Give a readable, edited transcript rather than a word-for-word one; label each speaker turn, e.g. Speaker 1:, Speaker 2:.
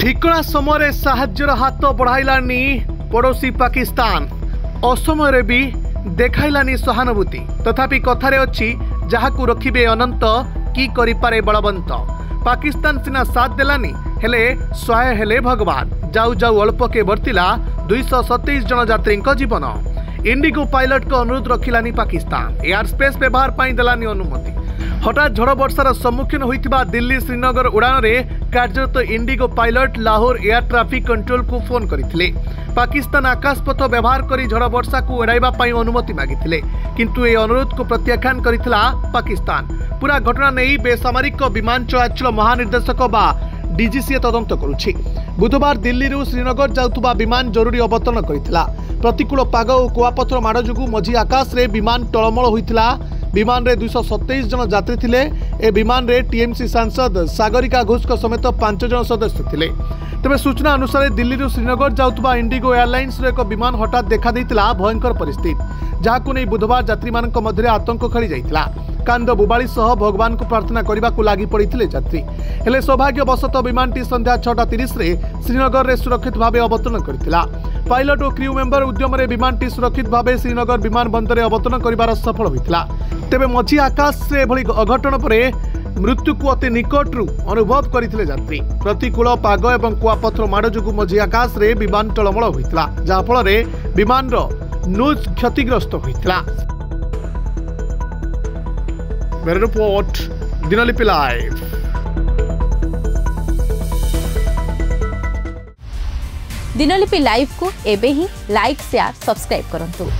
Speaker 1: ठिकଣା समय साहाज्यर हाथ बढ़ाइलानी पड़ोसी पाकिस्तान असमय भी देखाइलानी सहानुभूति तथापि कथारे अच्छी जहाकू रखिबे अनंत की करिपारे बलवंत पाकिस्तान सिना साथ देलानी हेले सहाय हेले भगवान जाऊ जाऊ अल्पके वर्तिला 227 जन यात्री जीवन इंडिगो पायलट को अनुरोध रखिलानी पाकिस्तान एयर स्पेस व्यवहार पाई देलानी अनुमति हठात झड़ वर्षार सम्मुखीन होइतिबा दिल्ली श्रीनगर उड़ान रे कार्यरत Indigo pilot Lahore air traffic control को फोन करथिले। पाकिस्तान आकाशपथ व्यवहार करी झड़ वर्षा को एड़ाइबा पाई अनुमति मागिथिले किंतु ए अनुरोध को प्रत्याख्यान करिथिला पाकिस्तान। पूरा घटना नहीं बेसामरिक विमान चलाचल महानिर्देशक बा डीजीसीए तदंत करुछि। बुधवार दिल्ली रु श्रीनगर जाउतुबा विमान जरूरी अवतरण करिथिला। प्रतिकूल पाग और कुआपथर माड़ जोगु मझी आकाश रे विमान टळमळ होइथिला। विमान रे 227 जन यात्री थिले। ए विमान रे टीएमसी सांसद सागरिका घोष समेत 5 जन सदस्य थिले। तेबे सूचना अनुसार दिल्ली रु श्रीनगर जाउतुबा इंडिगो एयरलाइंस रो एक विमान हठात देखा देइतिला भयंकर परिस्थिति जहाकु नै बुधवार यात्री मानक मध्य आतंक खेली जाइतिला। कांद बुबाड़ी सह भगवान को प्रार्थना करने को लगी पड़ते यात्री हेले सौभाग्यवशत विमानटी संध्या 6:30 रे श्रीनगर रे सुरक्षित भाव अवतरण करथिला। पायलट और क्रू मेंबर उद्यम रे विमानटी सुरक्षित भाव श्रीनगर विमान बंदर अवतरण कर सफल होइतिला। तेबे मझी आकाश रे एभली अघटन पर मृत्यु को अति निकटरू अनुभव करथिले यात्री। प्रतिकूल पाग एवं कुआपथर माड़ जोगु मझी आकाश रे विमान टळमळ होइतिला जहा फल रे विमान रो नोज क्षतिग्रस्त होइतिला। मेरे report Dinalipi live.
Speaker 2: Dinalipi live को एबे ही लाइक शेयर सब्सक्राइब करंतु।